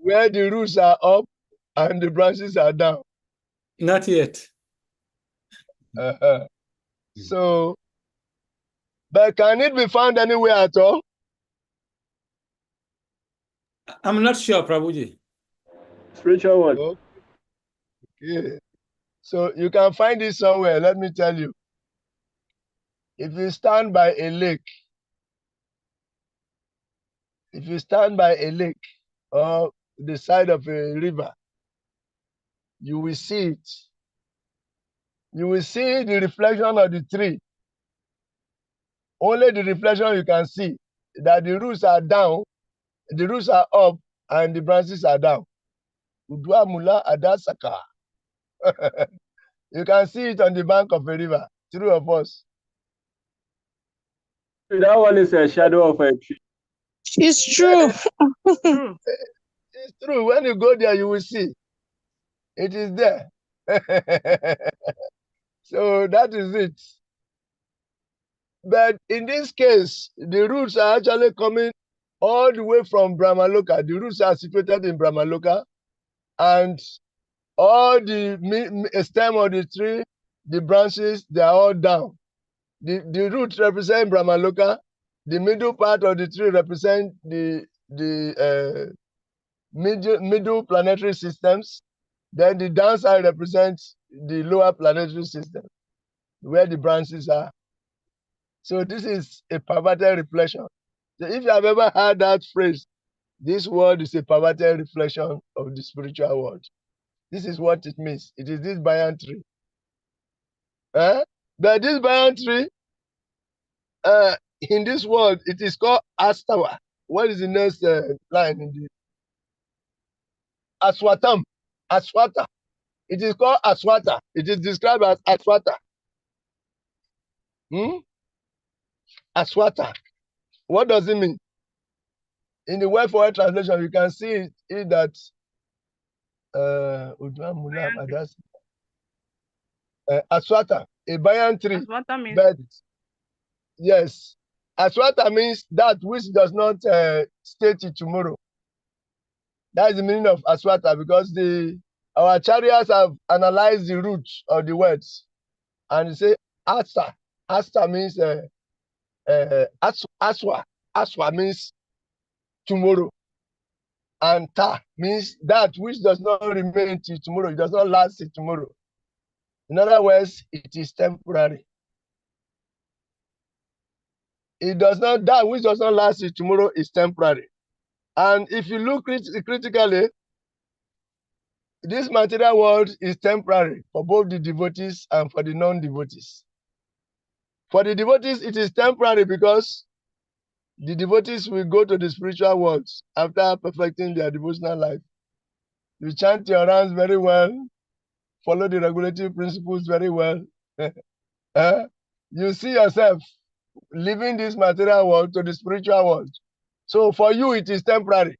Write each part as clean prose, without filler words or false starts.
where the roots are up and the branches are down. Not yet. So, but can it be found anywhere at all? I'm not sure, Prabhuji. Spiritual world. Okay. So you can find it somewhere. Let me tell you. If you stand by a lake, or the side of a river, you will see it. You will see the reflection of the tree. Only the reflection you can see, that the roots are down, the roots are up, and the branches are down. Udua mula adasaka. You can see it on the bank of a river. True of us. That one is a shadow of a tree. It's true. It's true. When you go there, you will see. It is there. So that is it. But in this case, the roots are actually coming all the way from Brahmaloka. The roots are situated in Brahmaloka, and all the stem of the tree, the branches, they are all down. The roots represent Brahmaloka. The middle part of the tree represent the middle planetary systems. Then the downside represents the lower planetary system, where the branches are. So this is a perverted reflection. So if you have ever heard that phrase, this world is a perverted reflection of the spiritual world. This is what it means. It is this banyan tree. But this banyan tree, in this world, it is called Astawa. What is the next line in the Aswatam? Aswata. It is called Aswata. It is described as Aswata. Aswata. What does it mean? In the word for word translation, you can see it that Aswata, a banyan tree. Aswata means But yes, Aswata means that which does not stay till tomorrow. That is the meaning of Aswata, because our chariots have analyzed the root of the words, and they say Asta. Asta means Aswa. Aswa means tomorrow, and Ta means that which does not remain till tomorrow. It does not last till tomorrow. In other words, it is temporary. It does not, that which does not last till tomorrow is temporary. And if you look critically, this material world is temporary for both the devotees and for the non-devotees. For the devotees, it is temporary because the devotees will go to the spiritual world after perfecting their devotional life. You chant your rounds very well, follow the regulatory principles very well. You see yourself leaving this material world to the spiritual world. So for you, it is temporary.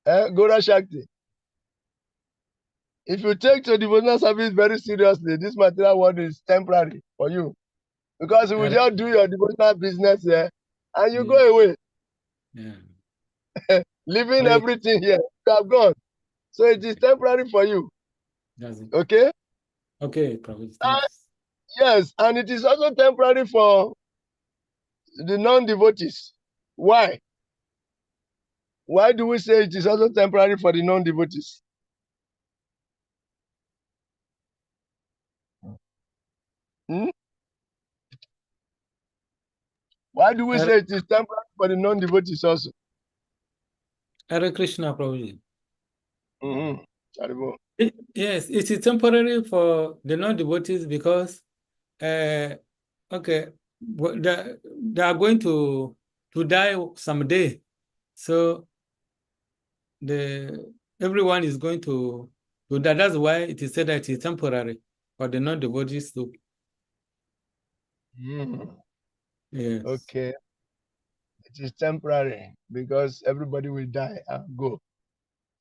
Gora Shakti. If you take the devotional service very seriously, this material world is temporary for you. Because you will just do your devotional business here and you go away. Yeah. Leaving everything here. You have gone. So it is temporary for you. That's it. Okay? Okay, Prabhuji. Yes, and it is also temporary for the non-devotees. Why? Why do we say it is also temporary for the non-devotees? Why do we say it is temporary for the non-devotees also? Hare Krishna, Prabhuji. Yes, it is temporary for the non-devotees because, they are going to die someday. So everyone is going to die. That's why it is said that it is temporary for the non-devotees too. Yes. Okay. It is temporary because everybody will die and go.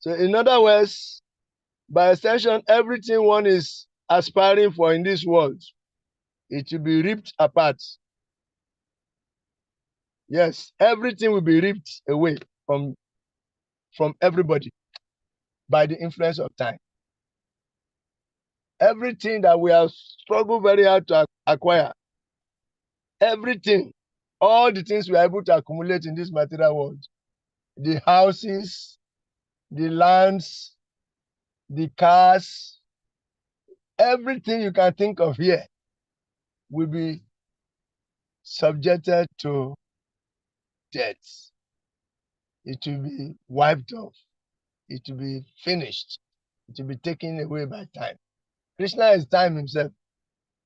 So in other words, by extension, everything one is aspiring for in this world, it will be ripped apart. Yes, everything will be ripped away from everybody by the influence of time. Everything that we have struggled very hard to acquire, everything, all the things we are able to accumulate in this material world, the houses, the lands, the cars, everything you can think of here will be subjected to death. It will be wiped off. It will be finished. It will be taken away by time. Krishna is time himself.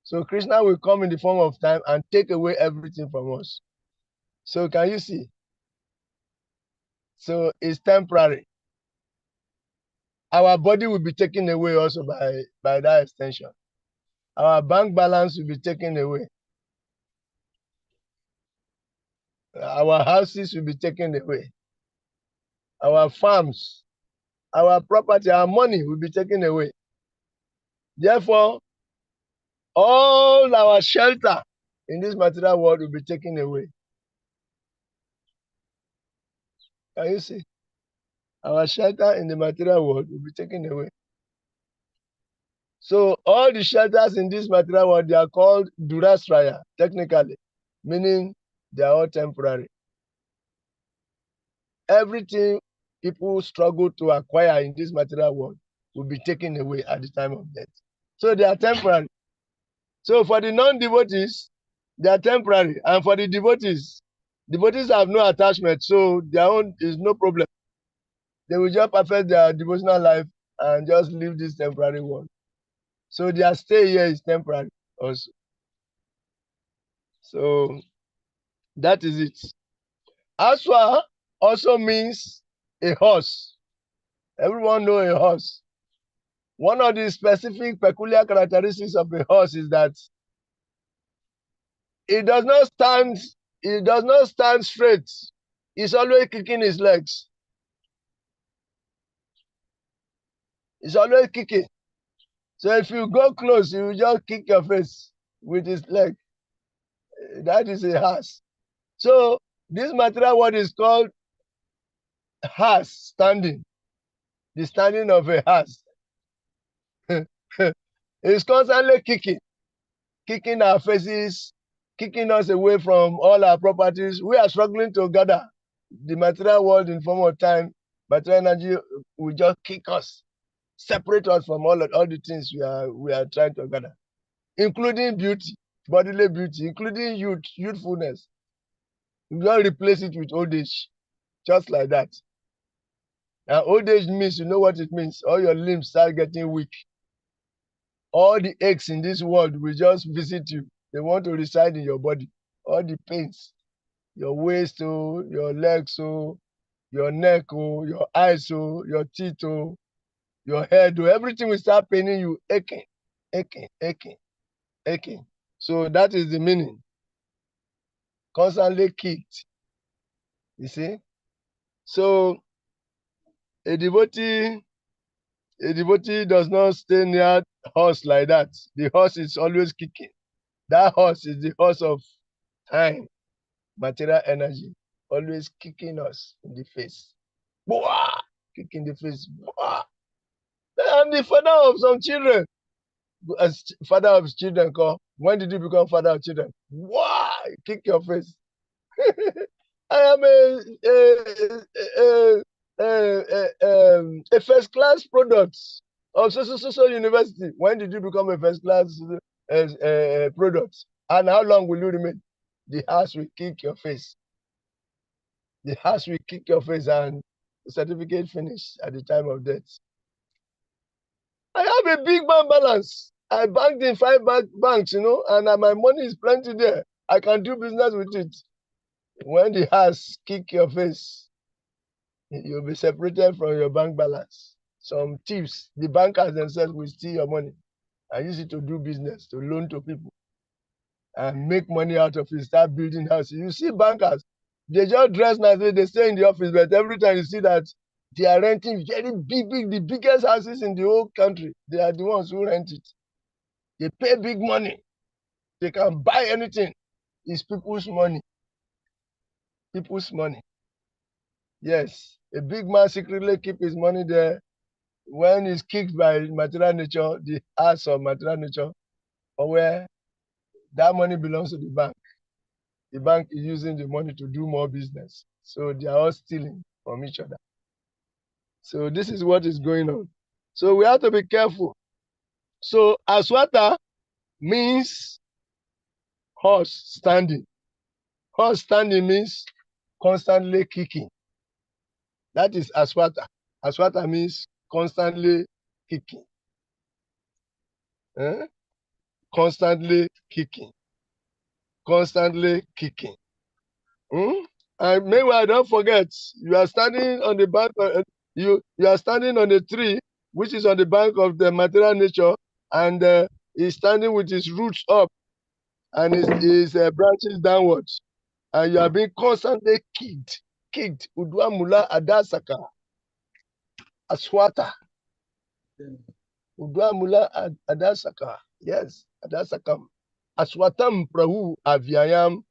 So Krishna will come in the form of time and take away everything from us. So can you see? So it's temporary. Our body will be taken away also by that extension. Our bank balance will be taken away. Our houses will be taken away. Our farms, our property, our money will be taken away. Therefore, all our shelter in this material world will be taken away. Can you see? Our shelter in the material world will be taken away. So all the shelters in this material world, they are called durasraya, technically, meaning they are all temporary. Everything people struggle to acquire in this material world will be taken away at the time of death. So they are temporary. So for the non-devotees, they are temporary. And for the devotees have no attachment, so their own is no problem. They will just perfect their devotional life and just leave this temporary world. So their stay here is temporary also. So that is it. Aswa also means a horse. Everyone know a horse. One of the specific peculiar characteristics of a horse is that it does not stand straight. It's always kicking his legs. It's always kicking. So if you go close, he will just kick your face with his leg. That is a horse. So this material word is called horse standing. The standing of a horse. It's constantly kicking our faces, kicking us away from all our properties. We are struggling to gather the material world in form of time. Material energy will just kick us, separate us from all the things we are trying to gather, including beauty, bodily beauty, including youthfulness. We just replace it with old age, just like that. And old age means, you know what it means. All your limbs start getting weak. All the aches in this world will just visit you. They want to reside in your body. All the pains, your waist, your legs, your neck, your eyes, your teeth, your head, everything will start paining you, aching, aching, aching, aching. So that is the meaning. Constantly kicked. You see? So a devotee does not stay near horse like that. The horse is always kicking. That horse is the horse of time, material energy, always kicking us in the face. Boah! Kicking the face. Boah! I'm the father of some children. As father of children, when did you become father of children? Wow! Kick your face. I am a first class product of so university. When did you become a first class product? And how long will you remain? The house will kick your face. The house will kick your face and the certificate finish at the time of death. I have a big bank balance. I banked in 5 banks, and my money is plenty there. I can do business with it. When the house kick your face, you'll be separated from your bank balance. Some thieves, the bankers themselves will steal your money and use it to do business, to loan to people and make money out of it, start building houses. You see bankers, they just dress nicely, they stay in the office, but every time you see that they are renting very big, the biggest houses in the whole country. They are the ones who rent it. They pay big money. They can buy anything. It's people's money. people's money. Yes, a big man secretly keep his money there. When he's kicked by material nature, the ass of material nature, or where that money belongs to the bank. The bank is using the money to do more business. So they are all stealing from each other. So this is what is going on. So we have to be careful. So aswata means horse standing. Horse standing means constantly kicking. That is aswata. Aswata means constantly kicking. Eh? Constantly kicking. Constantly kicking. And meanwhile, don't forget, you are standing on the bank of, you are standing on a tree which is on the bank of the material nature, and is standing with his roots up and his branches downwards, and you are being constantly kicked. Udwa mula adasaka. Aswata. Udwa mula adasaka. Yes, adasakam. Aswatam prahu avyayam.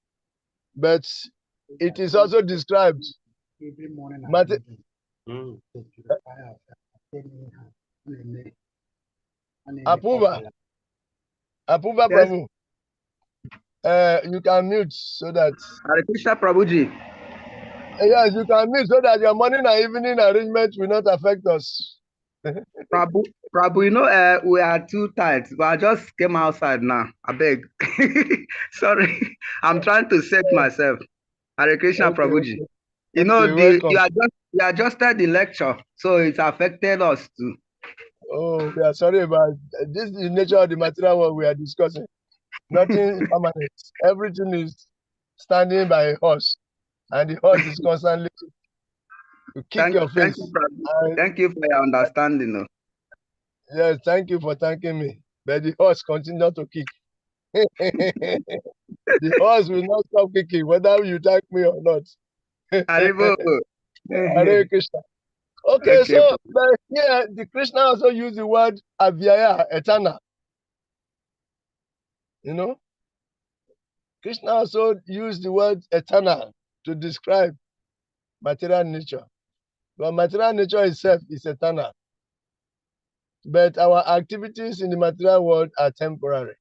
But it is also described. Every morning Mate- to purify ourselves. Apuva Yes. Prabhu. You can mute so that Hare Krishna Prabhuji. yes, you can mute so that your morning and evening arrangement will not affect us. Prabhu, you know, we are too tight, but I just came outside now. I beg. Sorry. I'm trying to set myself. Hare Krishna Okay, Prabhuji. okay. You know, Okay, welcome. you adjusted the lecture, so it's affected us too. Oh, we are sorry about this. Is the nature of the material what we are discussing. Nothing is permanent. Everything is standing by a horse, and the horse is constantly to kick your Thank face. you, Prabhu. And, Thank you for your understanding. No? yes, thank you for thanking me. But the horse continues to kick. The horse will not stop kicking, whether you thank me or not. Haribo. Hare Krishna. Okay, Okay. so but here the Krishna also used the word avyaya, eternal. You know, Krishna also used the word eternal to describe material nature. But material nature itself is eternal. But our activities in the material world are temporary.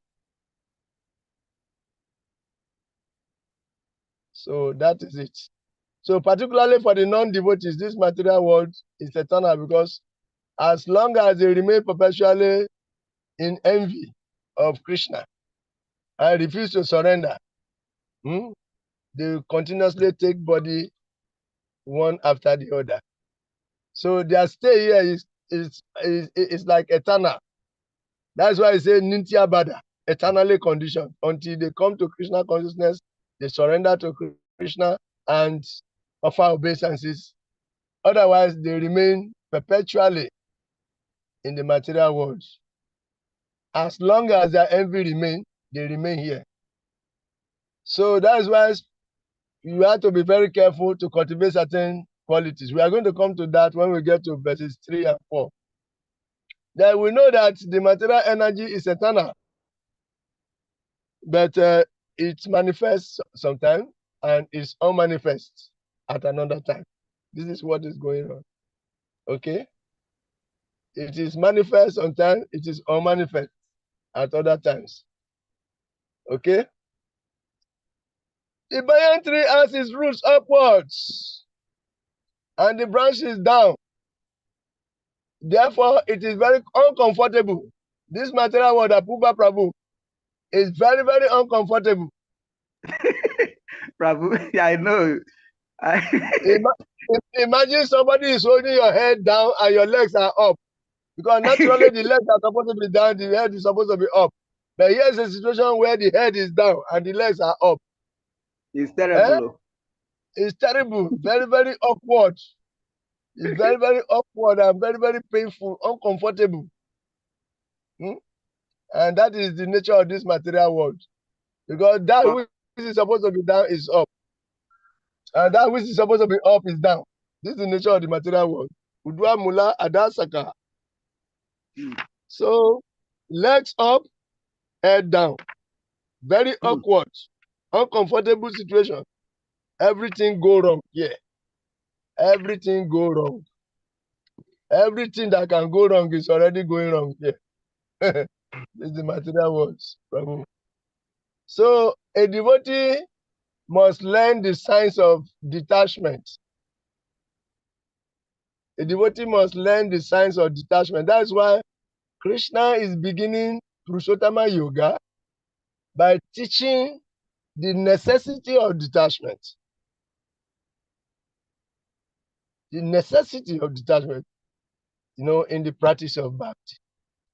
So that is it. So particularly for the non-devotees, this material world is eternal because as long as they remain perpetually in envy of Krishna and refuse to surrender, they continuously take body one after the other. So their stay here is like eternal. That's why I say Nitya Bada, eternally conditioned. Until they come to Krishna consciousness, they surrender to Krishna and offer obeisances. Otherwise, they remain perpetually in the material world. As long as their envy remains, they remain here. So that's why you have to be very careful to cultivate certain qualities. We are going to come to that when we get to verses 3 and 4. Then we know that the material energy is eternal, but it manifests sometimes and is unmanifest at another time. This is what is going on. Okay? It is manifest sometimes, it is unmanifest at other times. Okay? The banyan tree has its roots upwards and the branches down. Therefore, it is very uncomfortable. This material world, Apupa Prabhu, is very, very uncomfortable. Prabhu, yeah, I know. Imagine somebody is holding your head down and your legs are up. Because naturally the legs are supposed to be down, the head is supposed to be up. But here's a situation where the head is down and the legs are up. It's terrible. It's terrible, very, very awkward. It's very, very awkward and very, very painful, uncomfortable. And that is the nature of this material world. Because that which is supposed to be down is up. And that which is supposed to be up is down. This is the nature of the material world. Udwa mula adasaka. So legs up, head down. Very awkward, uncomfortable situation. Everything go wrong here. Everything go wrong. Everything that can go wrong is already going wrong here. This is the material words. Prabhu. So a devotee must learn the science of detachment. A devotee must learn the science of detachment. That's why Krishna is beginning Purushottama Yoga by teaching the necessity of detachment. The necessity of detachment, in the practice of bhakti.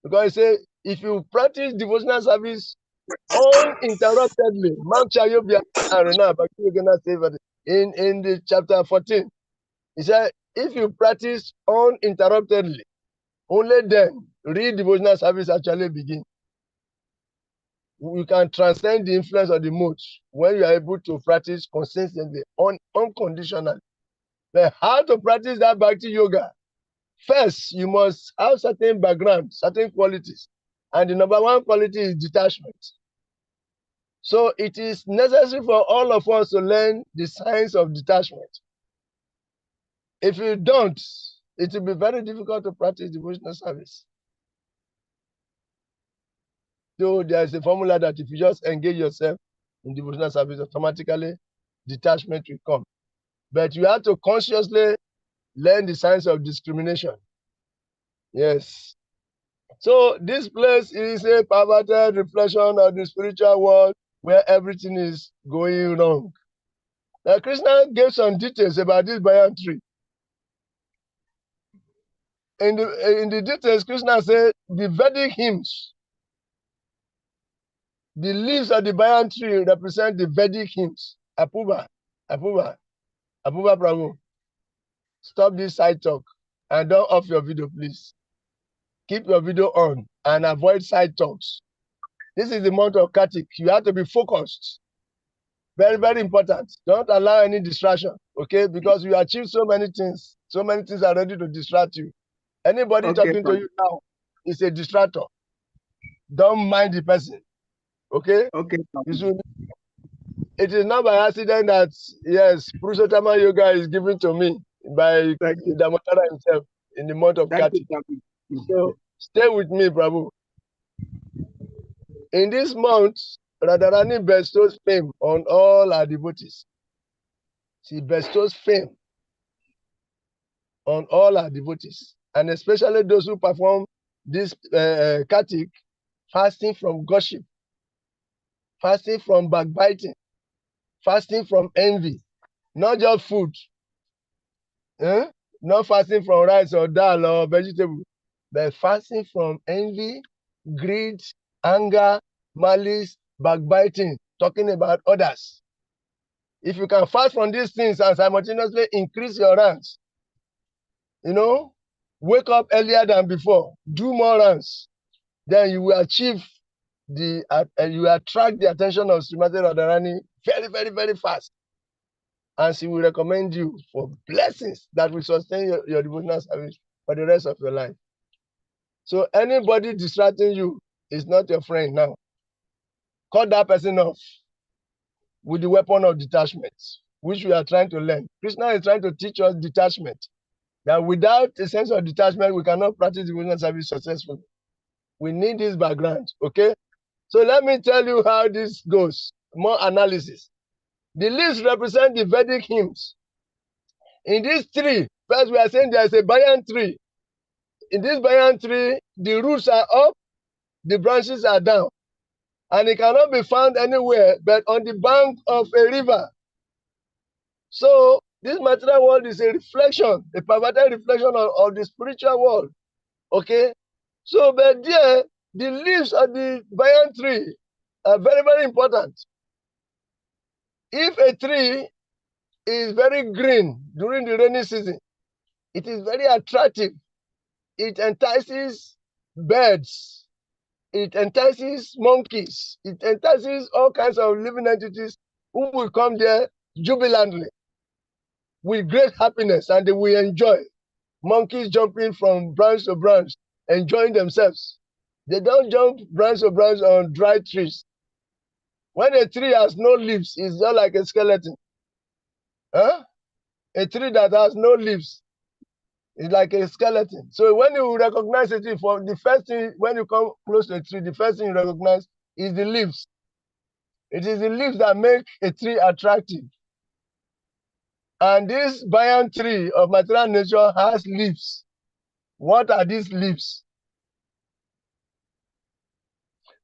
Because he said, if you practice devotional service uninterruptedly, Mount Chayobia Arena, in the chapter 14, he said, if you practice uninterruptedly, only then real devotional service actually begin. You can transcend the influence of the moods when you are able to practice consistently, unconditionally. But how to practice that bhakti yoga? First, you must have certain background, certain qualities. And the number one quality is detachment. So it is necessary for all of us to learn the science of detachment. If you don't, it will be very difficult to practice devotional service. So there is a formula that if you just engage yourself in devotional service, automatically detachment will come. But you have to consciously learn the science of discrimination. Yes. So this place is a perverted reflection of the spiritual world where everything is going wrong. Now, Krishna gave some details about this banyan tree. In the details, Krishna said the Vedic hymns, the leaves of the banyan tree represent the Vedic hymns. Apuba, Apuba, Apuba Prabhu. Stop this side talk and don't off your video, please. Keep your video on and avoid side talks. This is the month of Kartik. You have to be focused. Very, very important. Don't allow any distraction, okay? Because you achieve so many things. So many things are ready to distract you. Anybody Okay, talking to you now is a distractor. Don't mind the person, okay? okay. It is not by accident that, yes, Purushottama Yoga is given to me by Thank you. Damodara himself in the month of Thank you. Kartik. So stay with me, Prabhu. In this month, Radharani bestows fame on all our devotees. She bestows fame on all our devotees, and especially those who perform this Kartik, fasting from gossip, fasting from backbiting, fasting from envy, not just food, not fasting from rice or dal or vegetable, but fasting from envy, greed, anger, malice, backbiting, talking about others. If you can fast from these things and simultaneously increase your ranks, wake up earlier than before, do more runs, then you will achieve you will attract the attention of Srimati Radharani very, very, very fast. And she will recommend you for blessings that will sustain your devotional service for the rest of your life. So anybody distracting you is not your friend now. Cut that person off with the weapon of detachment, which we are trying to learn. Krishna is trying to teach us detachment. That without a sense of detachment, we cannot practice devotional service successfully. We need this background, okay? So let me tell you how this goes. More analysis. The leaves represent the Vedic hymns. In this tree, first we are saying there is a banyan tree. In this banyan tree, the roots are up, the branches are down. And it cannot be found anywhere but on the bank of a river. So this material world is a reflection, a perverted reflection of the spiritual world. Okay? So, but there, the leaves of the banyan tree are very, very important. If a tree is very green during the rainy season, it is very attractive. It entices birds. It entices monkeys. It entices all kinds of living entities who will come there jubilantly with great happiness, and they will enjoy. Monkeys jumping from branch to branch, enjoying themselves. They don't jump branch to branch on dry trees. When a tree has no leaves, it's just like a skeleton. Huh? A tree that has no leaves. It's like a skeleton. So when you recognize a tree, for the first thing, when you come close to a tree, the first thing you recognize is the leaves. It is the leaves that make a tree attractive. And this banyan tree of material nature has leaves. What are these leaves?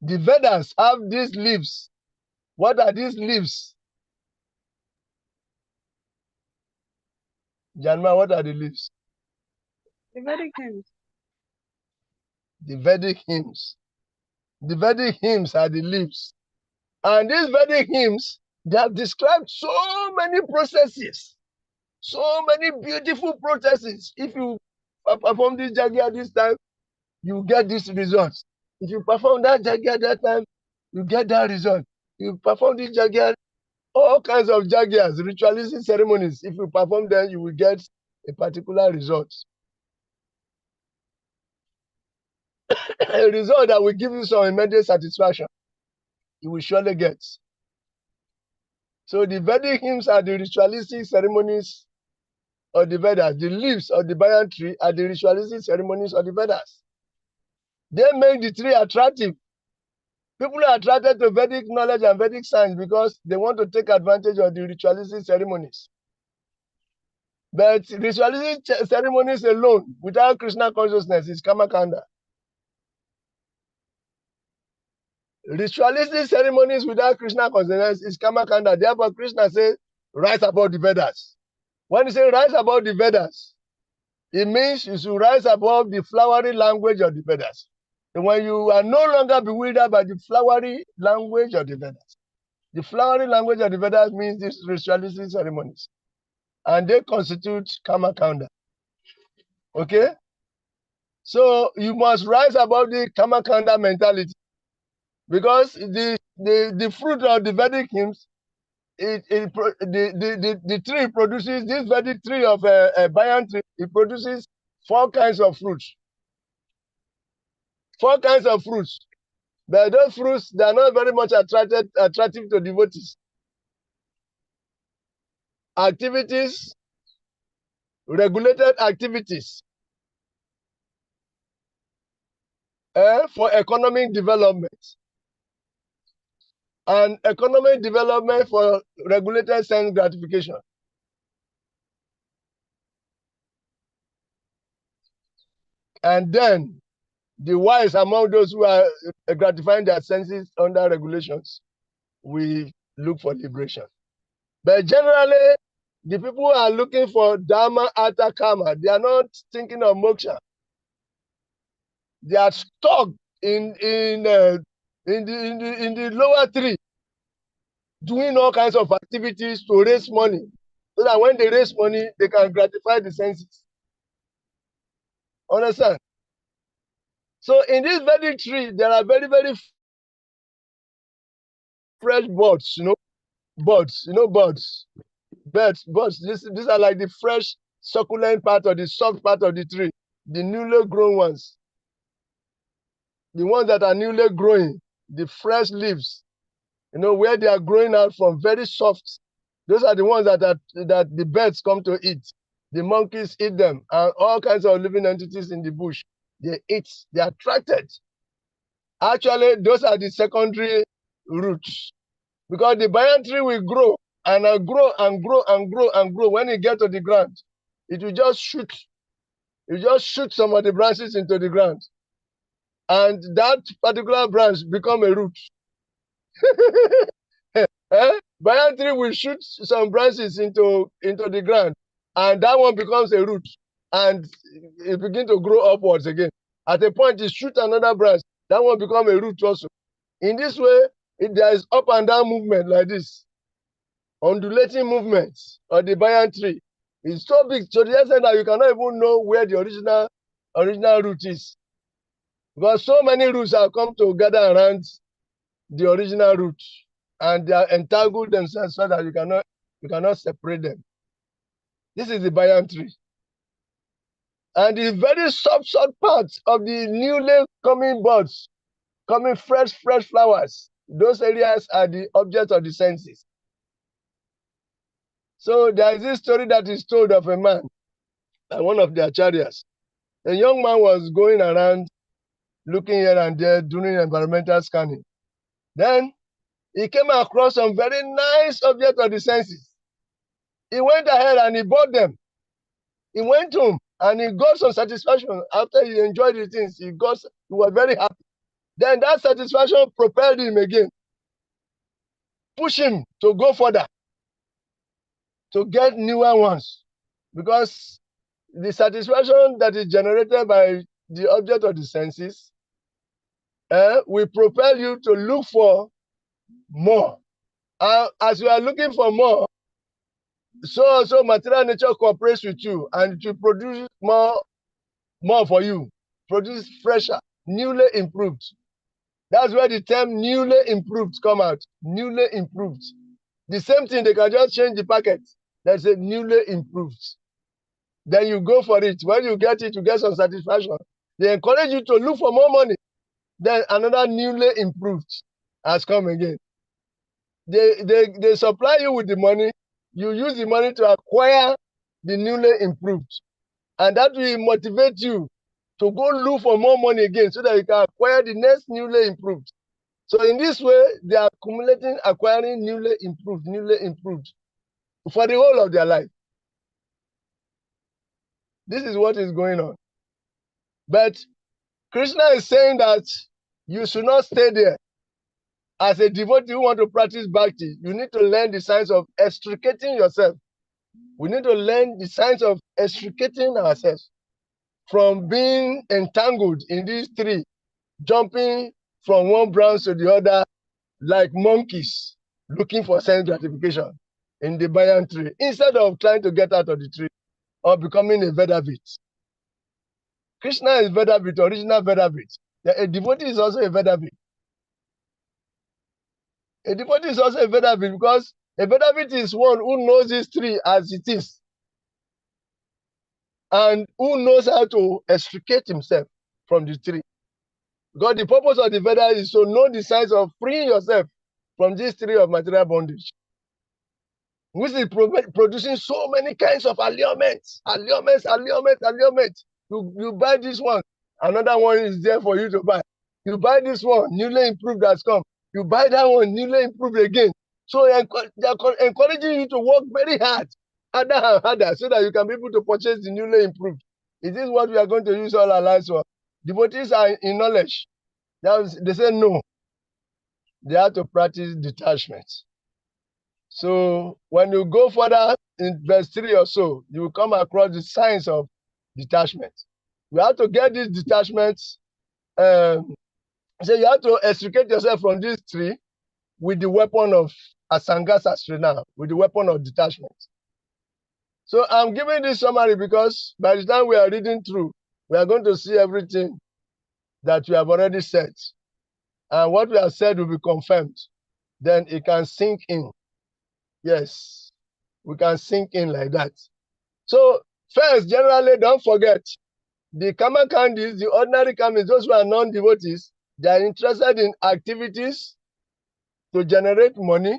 The Vedas have these leaves. What are these leaves? Janma, what are the leaves? The Vedic hymns. The Vedic hymns. The Vedic hymns are the leaves. And these Vedic hymns, they have described so many processes, so many beautiful processes. If you perform this jagya this time, you get this result. If you perform that jagya that time, you get that result. You perform this jagya, all kinds of jagyas, ritualistic ceremonies. If you perform them, you will get a particular result. A result that will give you some immediate satisfaction. You will surely get. So the Vedic hymns are the ritualistic ceremonies of the Vedas. The leaves of the banyan tree are the ritualistic ceremonies of the Vedas. They make the tree attractive. People are attracted to Vedic knowledge and Vedic science because they want to take advantage of the ritualistic ceremonies. But ritualistic ceremonies alone, without Krishna consciousness, is Kamakanda. Ritualistic ceremonies without Krishna consciousness is Kamakanda. Therefore, Krishna says, rise above the Vedas. When he says rise above the Vedas, it means you should rise above the flowery language of the Vedas. And when you are no longer bewildered by the flowery language of the Vedas, the flowery language of the Vedas means these ritualistic ceremonies. And they constitute Kamakanda. Okay? So you must rise above the Kamakanda mentality. Because the fruit of the Vedic hymns, the tree produces, this Vedic tree of a banyan tree, it produces 4 kinds of fruits. 4 kinds of fruits. But those fruits, they are not very much attractive to devotees. Activities, regulated activities for economic development. And economic development for regulated sense gratification. And then the wise among those who are gratifying their senses under regulations, we look for liberation. But generally, the people who are looking for Dharma, Artha, Karma, they are not thinking of moksha. They are stuck in the lower 3, doing all kinds of activities to raise money, so that when they raise money, they can gratify the senses. Understand? So in this Vedic tree, there are very, very fresh buds, buds, buds. These are like the fresh, succulent part or the soft part of the tree, the newly grown ones. The ones that are newly growing, the fresh leaves, where they are growing out from, very soft. Those are the ones that the birds come to eat. The monkeys eat them, and all kinds of living entities in the bush, they eat, they are attracted. Actually, those are the secondary roots. Because the banyan tree will grow and grow and grow and grow and grow. When it gets to the ground, it will just shoot. It will just shoot some of the branches into the ground. And that particular branch become a root. Banyan tree will shoot some branches into the ground. And that one becomes a root. And it begins to grow upwards again. At a point, it shoots another branch. That one becomes a root also. In this way, there is up and down movement like this. Undulating movements of the banyan tree. It's so big to the extent that you cannot even know where the original root is. Because so many roots have come to gather around the original root. And they are entangled themselves so that you cannot separate them. This is the banyan tree. And the very soft parts of the newly coming buds, coming fresh flowers, those areas are the objects of the senses. So there is this story that is told of a man, one of their chariots. A young man was going around looking here and there, doing environmental scanning. Then he came across some very nice objects of the senses. He went ahead and he bought them. He went home and he got some satisfaction after he enjoyed the things. He was very happy. Then that satisfaction propelled him again, pushed him to go further, to get newer ones, because the satisfaction that is generated by the object of the senses will propel you to look for more. As you are looking for more, so material nature cooperates with you and it will produce more for you, produce fresher, newly improved. That's where the term newly improved come out. Newly improved. The same thing, they can just change the packet. That's a newly improved. Then you go for it. When you get it, you get some satisfaction. They encourage you to look for more money. Then another newly improved has come again. They supply you with the money. You use the money to acquire the newly improved. And that will motivate you to go look for more money again so that you can acquire the next newly improved. So in this way, they are accumulating, acquiring newly improved for the whole of their life. This is what is going on. But Krishna is saying that you should not stay there. As a devotee who want to practice bhakti, you need to learn the science of extricating yourself. We need to learn the science of extricating ourselves from being entangled in these three, jumping from one branch to the other like monkeys looking for sense gratification in the banyan tree, instead of trying to get out of the tree or becoming a Vedavit. Krishna is Vedavit, original Vedavit. A devotee is also a Vedavit. A devotee is also a Vedavit because a Vedavit is one who knows this tree as it is and who knows how to extricate himself from the tree. Because the purpose of the Veda is to know the science of freeing yourself from this tree of material bondage, which is producing so many kinds of allurements. You buy this one, another one is there for you to buy. You buy this one, newly improved has come. You buy that one, newly improved again. So they are encouraging you to work very hard, harder and harder, so that you can be able to purchase the newly improved. Is this what we are going to use all our lives for? Devotees are in knowledge. They say no. They have to practice detachment. So when you go further in verse 3 or so, you will come across the science of detachment. You have to get this detachment. So you have to extricate yourself from this tree with the weapon of Asanga Shastri now, with the weapon of detachment. So I'm giving this summary because by the time we are reading through, we are going to see everything that we have already said. And what we have said will be confirmed. Then it can sink in. Yes, we can sink in like that. So first, generally, don't forget, the Karma Kandis, the ordinary Kandis, those who are non-devotees, they are interested in activities to generate money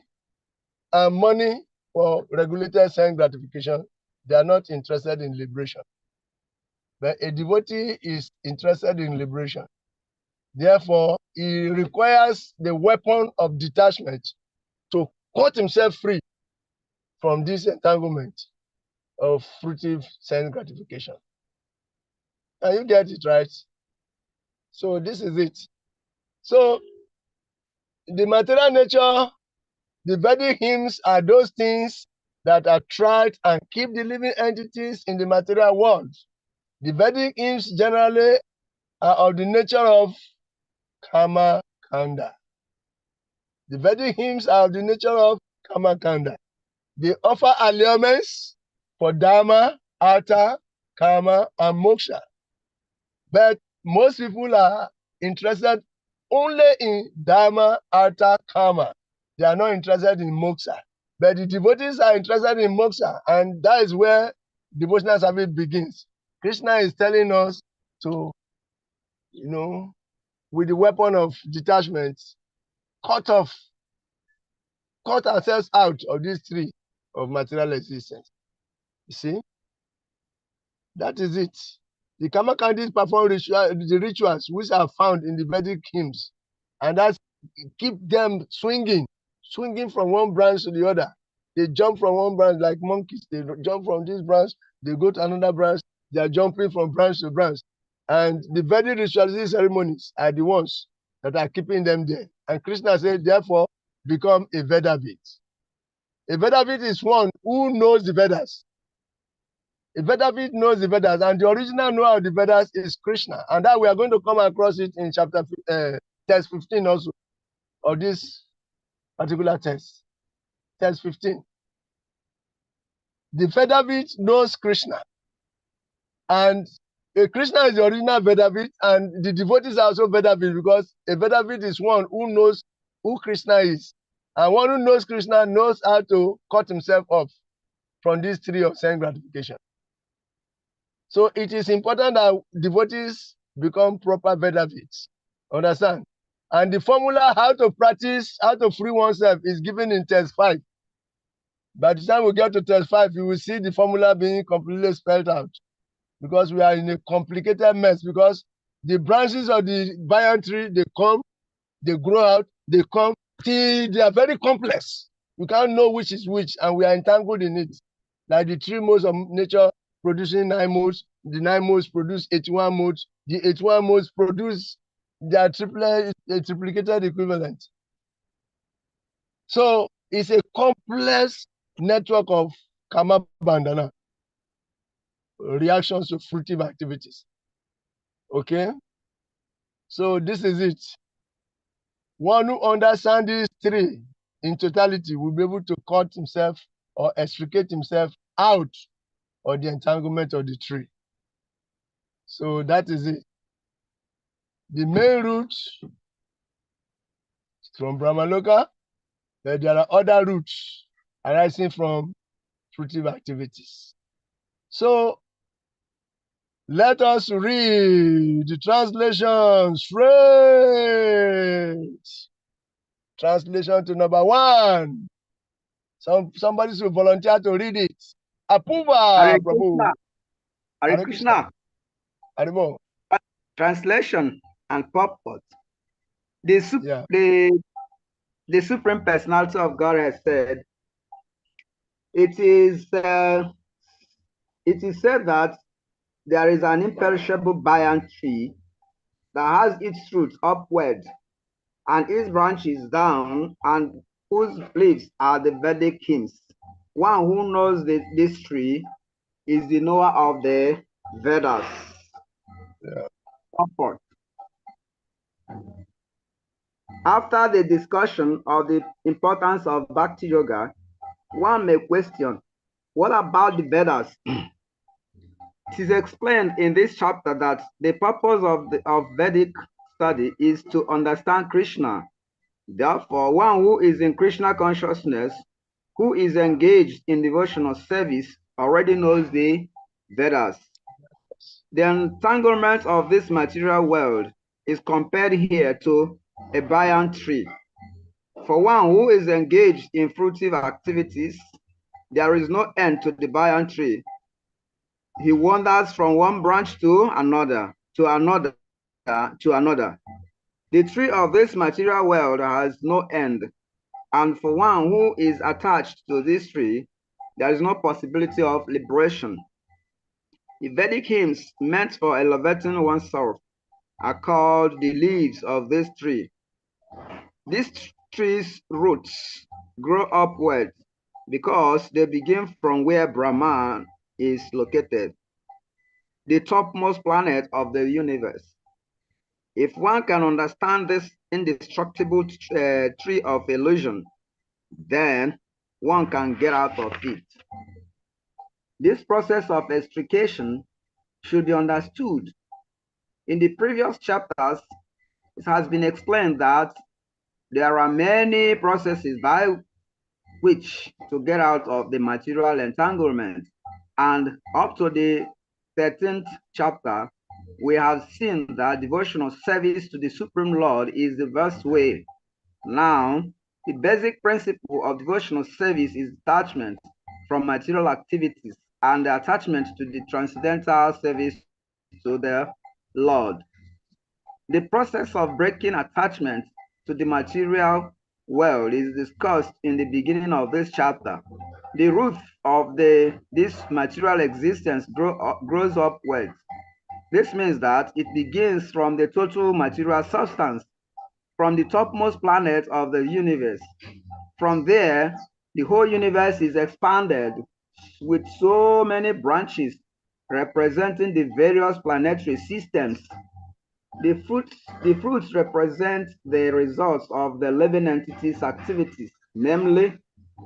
and money for regulated sense gratification. They are not interested in liberation. But a devotee is interested in liberation. Therefore, he requires the weapon of detachment to cut himself free from this entanglement of fruitive sense gratification. Can you get it right? So this is it. So the material nature, the Vedic hymns are those things that attract and keep the living entities in the material world. The Vedic hymns generally are of the nature of Kama Kanda. The Vedic hymns are of the nature of Kama Kanda. They offer allurements for Dharma, Artha, Kama, and Moksha. But most people are interested only in Dharma, Artha, Kama. They are not interested in Moksha. But the devotees are interested in Moksha, and that is where devotional service begins. Krishna is telling us to, with the weapon of detachment, cut ourselves out of this tree of material existence. You see, that is it. The Kamakandis perform the rituals which are found in the Vedic hymns, and that keep them swinging from one branch to the other. They jump from one branch like monkeys. They jump from this branch, they go to another branch. They are jumping from branch to branch. And the Vedic ritualistic ceremonies are the ones that are keeping them there. And Krishna said, therefore, become a Vedavid. A Vedavid is one who knows the Vedas. A Vedavid knows the Vedas, and the original knower of the Vedas is Krishna. And that we are going to come across it in chapter text 15 also, of this particular text. Text 15. The Vedavid knows Krishna. And Krishna is the original Vedavid, and the devotees are also Vedavid, because a Vedavid is one who knows who Krishna is. And one who knows Krishna knows how to cut himself off from this tree of sense gratification. So it is important that devotees become proper Vedavids. Understand? And the formula how to practice, how to free oneself is given in text 5. By the time we get to text 5, you will see the formula being completely spelled out. Because we are in a complicated mess, because the branches of the banyan tree, they come, they grow out, they come, till they are very complex. You can't know which is which, and we are entangled in it. Like the 3 modes of nature producing 9 modes, the 9 modes produce 81 modes, the 81 modes produce their triplicated equivalent. So it's a complex network of karma bandhana, reactions to fruitive activities. Okay? So this is it. One who understands these 3 in totality will be able to cut himself or extricate himself out of the entanglement of the tree. So that is it. The main route is from Brahmaloka, but there are other routes arising from fruitive activities. So let us read the translation straight. Translation to number 1. Somebody should volunteer to read it. Apuva, Hare Prabhu. Krishna. Hare Hare Krishna. Haribo. Translation and purport. The Supreme Personality of God has said, it is said that there is an imperishable banyan tree that has its roots upward and its branches down, and whose leaves are the Vedic hymns. One who knows this tree is the knower of the Vedas. Yeah. Purport. After the discussion of the importance of Bhakti Yoga, one may question, what about the Vedas? It is explained in this chapter that the purpose of Vedic study is to understand Krishna. Therefore, one who is in Krishna consciousness, who is engaged in devotional service, already knows the Vedas. The entanglement of this material world is compared here to a banyan tree. For one who is engaged in fruitive activities, there is no end to the banyan tree. He wanders from one branch to another, to another. The tree of this material world has no end, and for one who is attached to this tree, there is no possibility of liberation. The Vedic hymns meant for elevating oneself are called the leaves of this tree. This tree's roots grow upward because they begin from where Brahman is located, the topmost planet of the universe. If one can understand this indestructible tree of illusion, then one can get out of it. This process of extrication should be understood. In the previous chapters, it has been explained that there are many processes by which to get out of the material entanglement. And up to the 13th chapter, we have seen that devotional service to the Supreme Lord is the best way. Now, the basic principle of devotional service is detachment. from material activities and the attachment to the transcendental service to the Lord. The process of breaking attachment to the material world is discussed in the beginning of this chapter. The root of this material existence grows upwards. This means that it begins from the total material substance, from the topmost planet of the universe. From there, the whole universe is expanded with so many branches representing the various planetary systems. The fruits represent the results of the living entity's activities, namely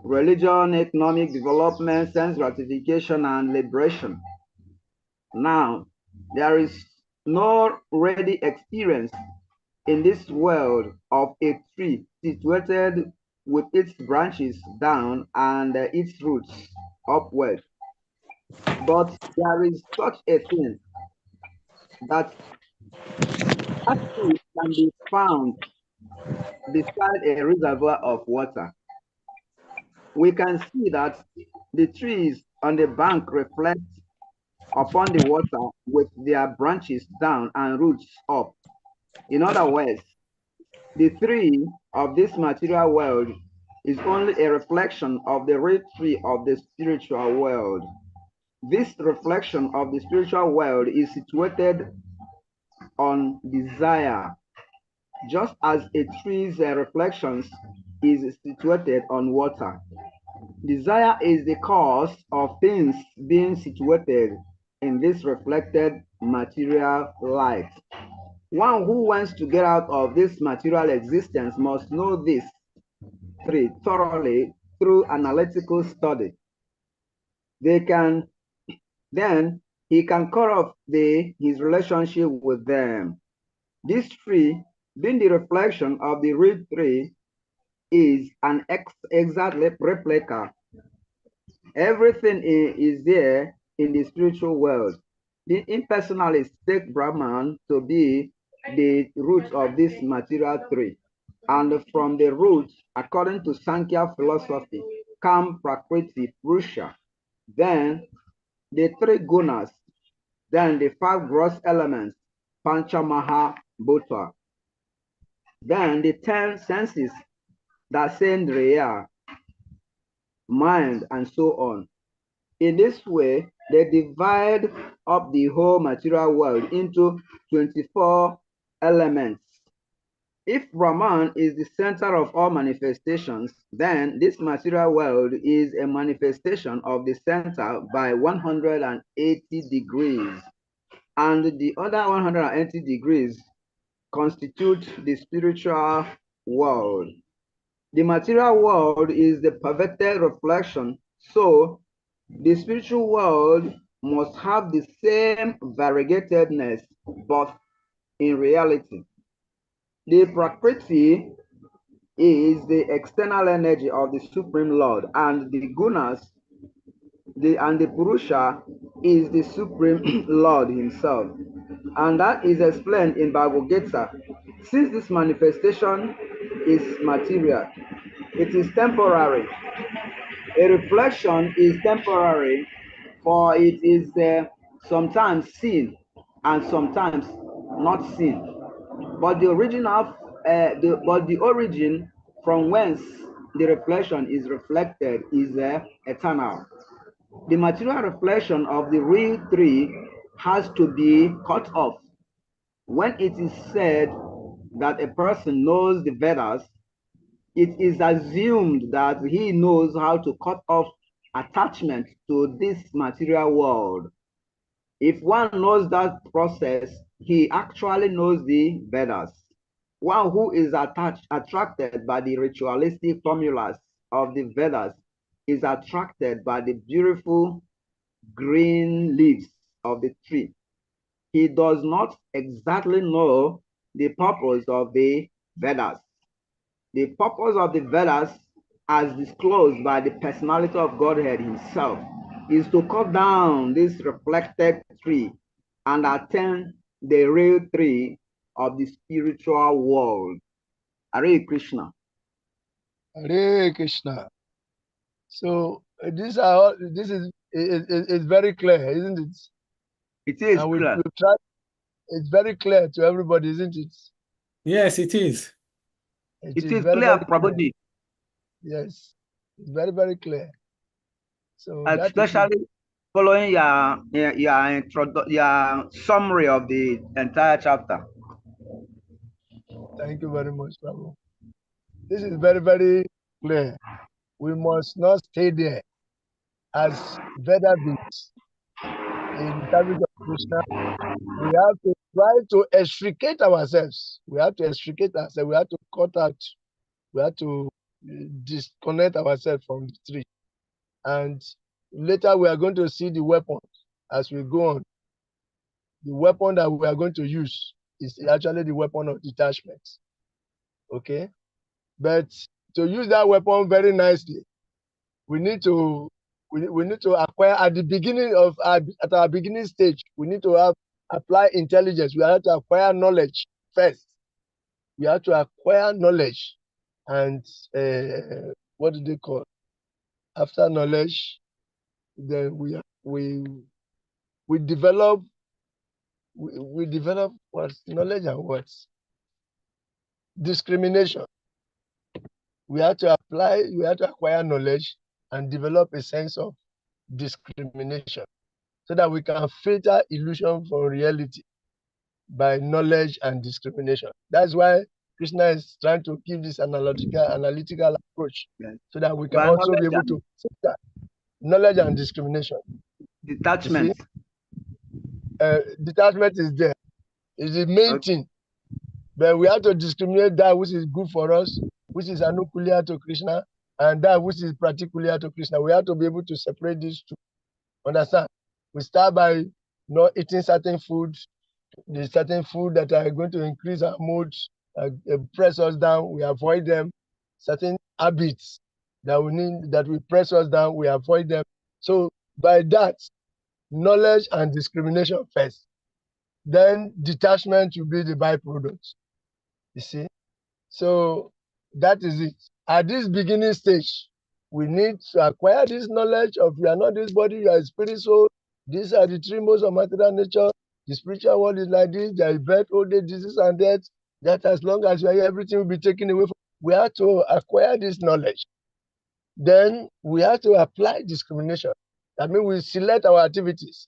religion, economic development, sense gratification, and liberation. Now, there is no ready experience in this world of a tree situated with its branches down and its roots upward. But there is such a thing that tree can be found beside a reservoir of water. We can see that the trees on the bank reflect upon the water with their branches down and roots up. In other words, the tree of this material world is only a reflection of the real tree of the spiritual world. This reflection of the spiritual world is situated on desire, just as a tree's reflections is situated on water. Desire is the cause of things being situated in this reflected material light. One who wants to get out of this material existence must know this tree thoroughly through analytical study. Then he can cut off his relationship with them. This tree, being the reflection of the real tree, is an exact replica. Everything is there in the spiritual world. The impersonalists take Brahman to be the root of this material tree. And from the root, according to Sankhya philosophy, come Prakriti, Purusha, then the three gunas, then the five gross elements, Panchamaha Bhutva, then the 10 senses, Dasendriya, mind, and so on. In this way, they divide up the whole material world into 24 elements. If Brahman is the center of all manifestations, then this material world is a manifestation of the center by 180 degrees, and the other 180 degrees constitute the spiritual world. The material world is the perverted reflection, so the spiritual world must have the same variegatedness, but in reality. The Prakriti is the external energy of the Supreme Lord, and the Gunas and the Purusha is the Supreme Lord himself. And that is explained in Bhagavad Gita. Since this manifestation is material, it is temporary. A reflection is temporary, for it is sometimes seen and sometimes not seen. But the origin from whence the reflection is reflected is eternal. The material reflection of the real tree has to be cut off. When it is said that a person knows the Vedas, it is assumed that he knows how to cut off attachment to this material world. If one knows that process, he actually knows the Vedas. One who is attracted by the ritualistic formulas of the Vedas is attracted by the beautiful green leaves of the tree. He does not exactly know the purpose of the Vedas. The purpose of the Vedas, as disclosed by the personality of Godhead himself, is to cut down this reflected tree and attain the real tree of the spiritual world. Hare Krishna. Hare Krishna. So These are all, this is very clear, isn't it? It is And we clear. try. It's very clear to everybody, isn't it? Yes, it is. It It is is very, clear, very clear. Prabhuji, Yes, it's very, very clear. So that is it. especially following your summary of the entire chapter. Thank you very much, Prabhu. This is very, very clear. We must not stay there as Veda beings in the service of Krishna. We have to try to extricate ourselves. We have to extricate ourselves. We have to cut out. We have to disconnect ourselves from the tree. And later we are going to see the weapon as we go on. The weapon that we are going to use is actually the weapon of detachment. Okay? But to use that weapon very nicely, we need to acquire at the beginning of at our beginning stage, we need to apply intelligence. We have to acquire knowledge first. We have to acquire knowledge. And what do they call? After knowledge, then we develop what knowledge and what discrimination. We have to acquire knowledge and develop a sense of discrimination so that we can filter illusion from reality by knowledge and discrimination. That's why Krishna is trying to give this analytical approach, Yes. so that we can By also be knowledge able to filter knowledge and discrimination. detachment. Detachment is there. It's the main Okay. thing. But we have to discriminate that which is good for us, which is anukulia to Krishna, and that which is particular to Krishna. We have to be able to separate these two. Understand? We start by not eating certain foods, the certain food that are going to increase our mood, press us down. We avoid them. Certain habits that we press us down, we avoid them. So by that, knowledge and discrimination first. Then detachment will be the byproduct. You see? So that is it. At this beginning stage, we need to acquire this knowledge of you are not this body, you are a spirit soul. These are the three modes of material nature. The spiritual world is like this. There is birth, old age, disease, and death. That as long as you are here, everything will be taken away from. We have to acquire this knowledge. Then we have to apply discrimination. That means we select our activities,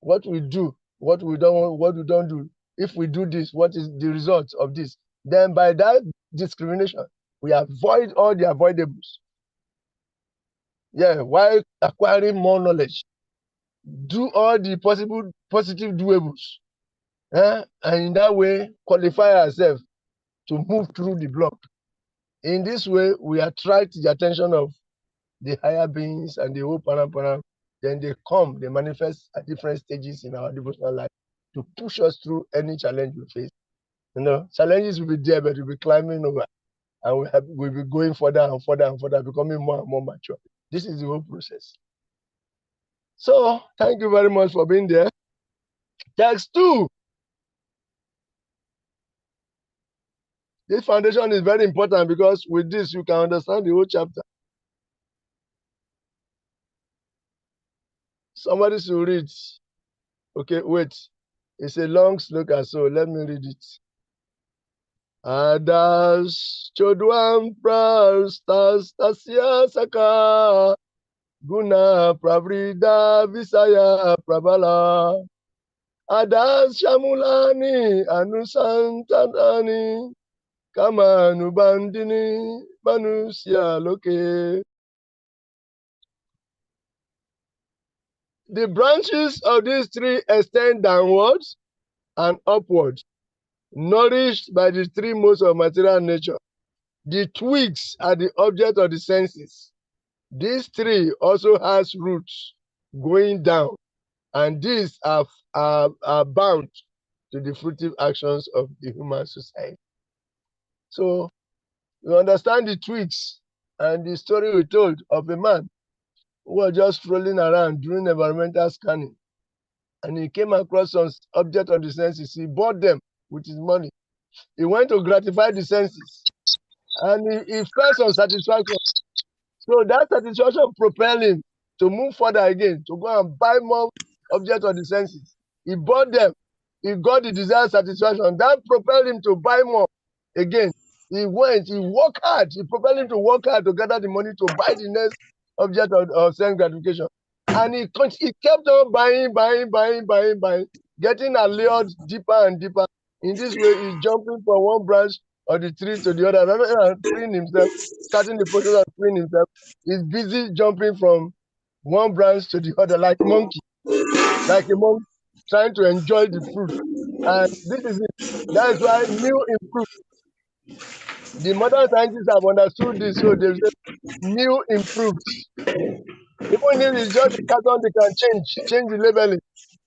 what we do, what we don't do. If we do this, what is the result of this? Then by that discrimination, we avoid all the avoidables. Yeah, while acquiring more knowledge, do all the possible positive doables. And in that way, qualify ourselves to move through the block. In this way, we attract the attention of the higher beings and the whole param. Then they manifest at different stages in our devotional life to push us through any challenge we face. Challenges will be there, but we'll be climbing over, and we'll be going further and further and further, becoming more and more mature. This is the whole process. So, thank you very much for being there. Text 2. This foundation is very important because with this, you can understand the whole chapter. Somebody should read. Okay, wait. It's a long sloka, so let me read it. Adas chodwam prastastasya saka guna pravrida visaya prabala. Adas shamulani anusantani kamanubandini manusya loke. The branches of these trees extend downwards and upwards, nourished by the three modes of material nature. The twigs are the object of the senses. This tree also has roots going down, and these are bound to the fruitive actions of the human society. So you understand the twigs and the story we told of a man who was just strolling around doing environmental scanning, and he came across some object of the senses. He bought them with his money. He went to gratify the senses, and he felt some satisfaction. So that satisfaction propelled him to move further again, to go and buy more objects of the senses. He bought them. He got the desired satisfaction. That propelled him to buy more again. He went, he worked hard. He propelled him to work hard to gather the money to buy the next object of sense gratification. And he kept on buying, getting allured deeper and deeper. In this way, he's jumping from one branch of the tree to the other, rather than freeing himself, starting the process of freeing himself. He's busy jumping from one branch to the other like a monkey trying to enjoy the fruit. And this is it. That is why new improved. The modern scientists have understood this, so they say new improved. Even if it's just a carton, they can change the labeling.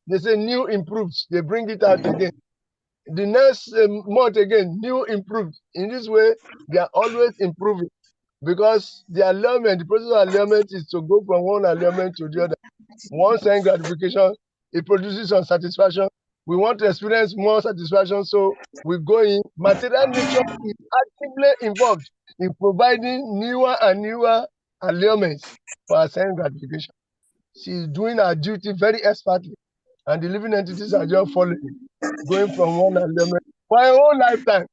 They say new improved. They bring it out again. The next month again, new improved. In this way, they are always improving because the allurement, the process of allurement is to go from one allurement to the other. One sense gratification, it produces some satisfaction. We want to experience more satisfaction, so we go in. Material nature is actively involved in providing newer and newer allurements for our sense gratification. She is doing her duty very expertly, and the living entities are just following, going from one allurement for a whole lifetime.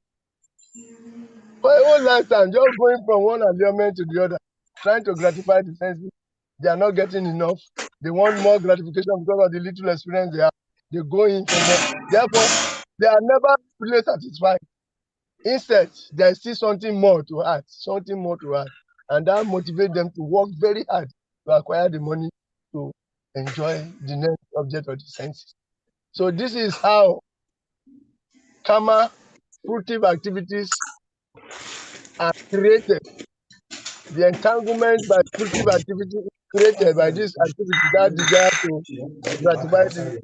For a whole lifetime, just going from one allurement to the other, trying to gratify the senses. They are not getting enough. They want more gratification because of the little experience they have. They go in for more. Therefore, they are never fully satisfied. Instead, there is still something more to add, something more to add. And that motivates them to work very hard to acquire the money to enjoy the next object of the senses. So this is how karma, fruitive activities are created. The entanglement by fruitive activity is created by this activity, that desire to gratify the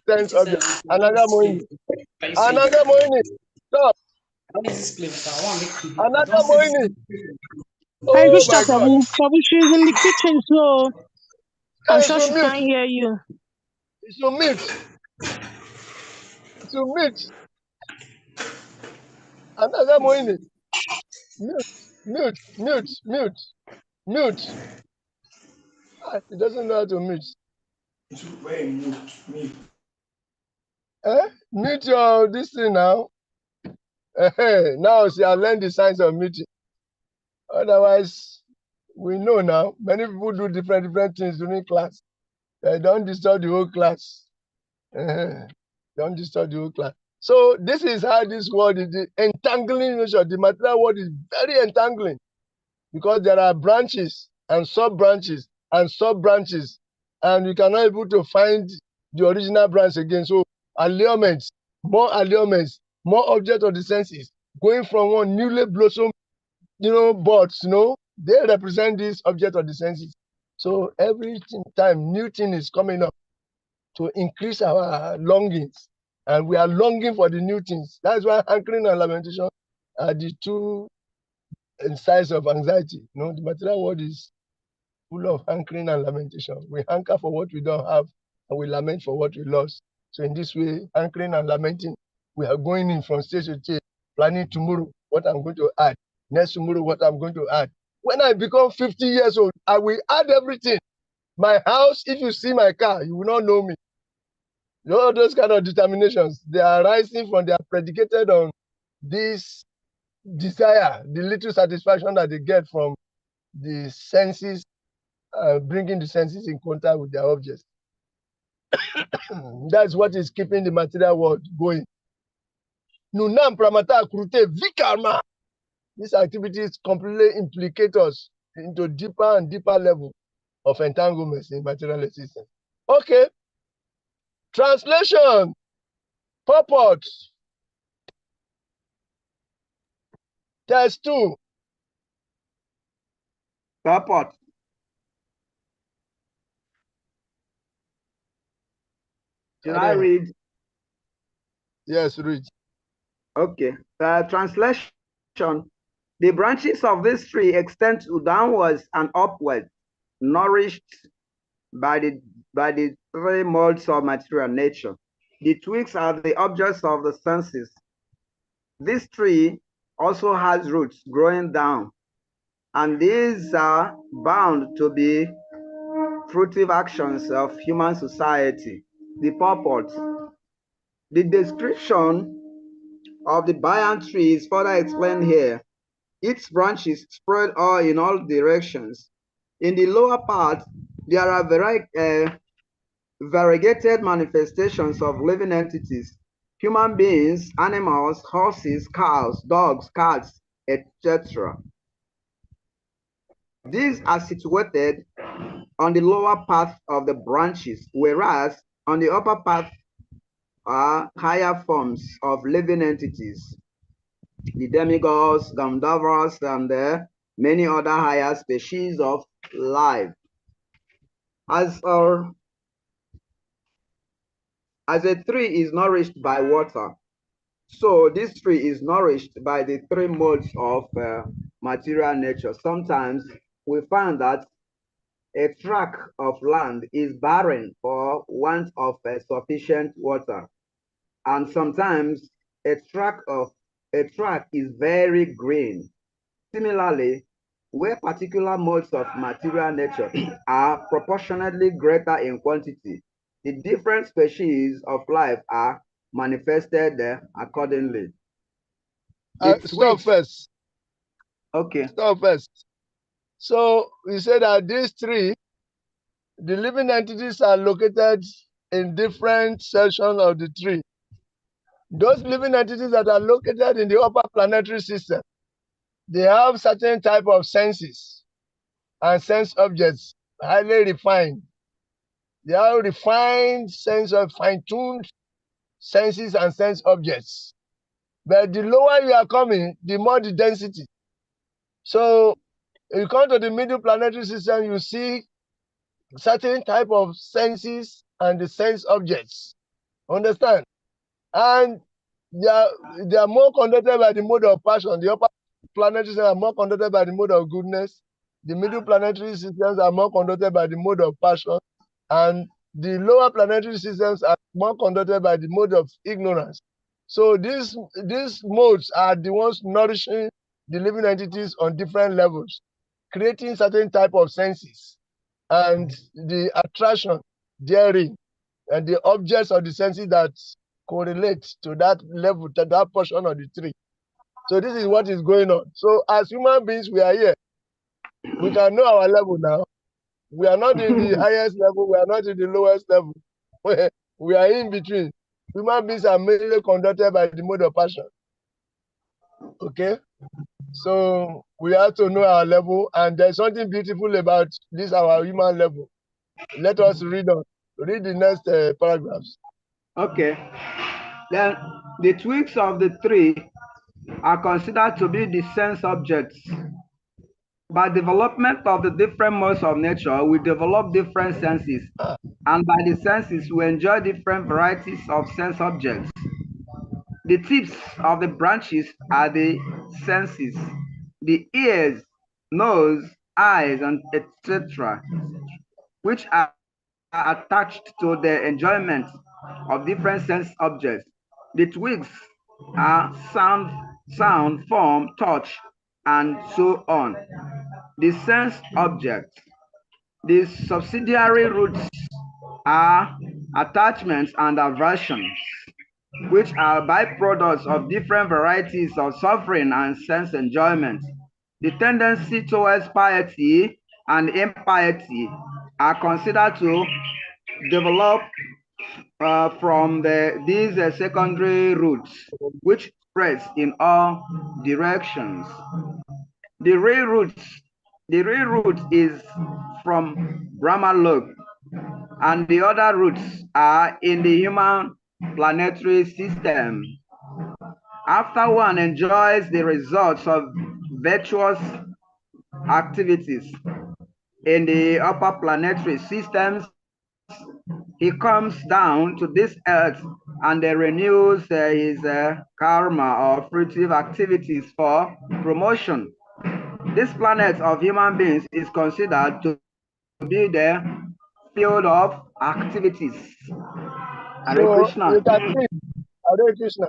sense object. Another morning. Another morning. Stop. Another morning. Hi, Oh Mr. my God. Sabu, she's in the kitchen, so I'm Hey, sure she you mute. can't hear you. You mute. You mute. Another morning. Mute. Mute. Mute. Mute. Mute. Ah, he doesn't know how to mute. Mute your this thing now. Now she has learned the signs of muting. Otherwise, we know now. Many people do different things during class. Don't disturb the whole class. Don't disturb the whole class. So this is how this world is the entangling nature. The material world is very entangling because there are branches and sub-branches and sub-branches, and you cannot able to find the original branch again. So allurements, more objects of the senses, going from one newly blossomed, buds, they represent this object of the senses. So every time new thing is coming up to increase our longings, and we are longing for the new things. That's why hankering and lamentation are the two sides of anxiety. The material world is full of hankering and lamentation. We hanker for what we don't have, and we lament for what we lost. So in this way, hankering and lamenting, we are going in from stage to stage, planning tomorrow what I'm going to add, next tomorrow what I'm going to add. When I become 50 years old, I will add everything. My house, if you see my car, you will not know me. All those kind of determinations, they are rising from, they are predicated on this desire, the little satisfaction that they get from the senses, bringing the senses in contact with their objects. That's what is keeping the material world going. Nunam pramata krute vikarma. These activities completely implicate us into deeper and deeper level of entanglements in material existence. Okay. Translation. Purport. Test 2. Purport. Should I read? Yes, read. Okay. Translation. The branches of this tree extend downwards and upwards, nourished by the three modes of material nature. The twigs are the objects of the senses. This tree also has roots growing down. and these are bound to be fruitive actions of human society. The purport. The description of the banyan tree is further explained here. Its branches spread all in all directions. In the lower part, there are variegated manifestations of living entities, human beings, animals, horses, cows, dogs, cats, etc. These are situated on the lower part of the branches, whereas on the upper part are higher forms of living entities, the demigods, Gandharvas, and many other higher species of life. As a tree is nourished by water, so this tree is nourished by the three modes of material nature. Sometimes we find that a tract of land is barren for want of sufficient water, and sometimes a tract is very green. Similarly, where particular modes of material nature are proportionately greater in quantity, the different species of life are manifested accordingly. Stop first. Okay. Stop first. So we said that these three, the living entities are located in different sections of the tree. Those living entities that are located in the upper planetary system, they have certain type of senses and sense objects, highly refined. They have refined sense of fine-tuned senses and sense objects. But the lower you are coming, the more the density. So if you come to the middle planetary system, you see certain type of senses and the sense objects. Understand? And they are more conducted by the mode of passion. The upper planetary systems are more conducted by the mode of goodness. The middle planetary systems are more conducted by the mode of passion. And the lower planetary systems are more conducted by the mode of ignorance. So these modes are the ones nourishing the living entities on different levels, creating certain type of senses and the attraction therein and the objects of the senses that correlate to that level, to that portion of the tree. So this is what is going on. So as human beings, we are here. We can know our level now. We are not in the highest level. We are not in the lowest level. We are in between. Human beings are mainly conducted by the mode of passion. Okay? So we have to know our level, and there's something beautiful about this, our human level. Let us read on. Read the next paragraphs. Okay. Then the twigs of the tree are considered to be the sense objects. By development of the different modes of nature, we develop different senses. And by the senses, we enjoy different varieties of sense objects. The tips of the branches are the senses, the ears, nose, eyes, and etc., which are attached to the enjoyment of different sense objects. The twigs are sound, form, touch, and so on. The sense objects. The subsidiary roots are attachments and aversions, which are byproducts of different varieties of suffering and sense enjoyment. The tendency towards piety and impiety are considered to develop from these secondary roots, which spreads in all directions. The real root is from Brahma Lok, and the other roots are in the human planetary system. After one enjoys the results of virtuous activities in the upper planetary systems, he comes down to this earth and renews his karma or fruitive activities for promotion. This planet of human beings is considered to be the field of activities. Hare So Krishna. you can see, Hare Krishna,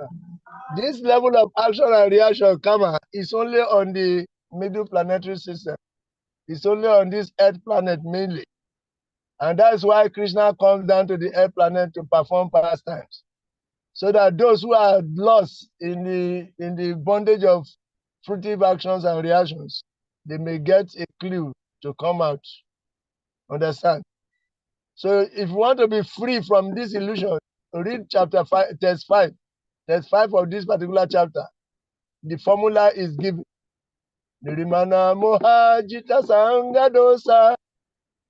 this level of action and reaction, karma, is only on the middle planetary system. It's only on this Earth planet mainly. And that's why Krishna comes down to the Earth planet to perform pastimes. So that those who are lost in the bondage of fruitive actions and reactions, they may get a clue to come out. Understand? So if you want to be free from this illusion, read chapter 5, text 5. Text 5 of this particular chapter. The formula is given. Nirimana moha jita sanga dosa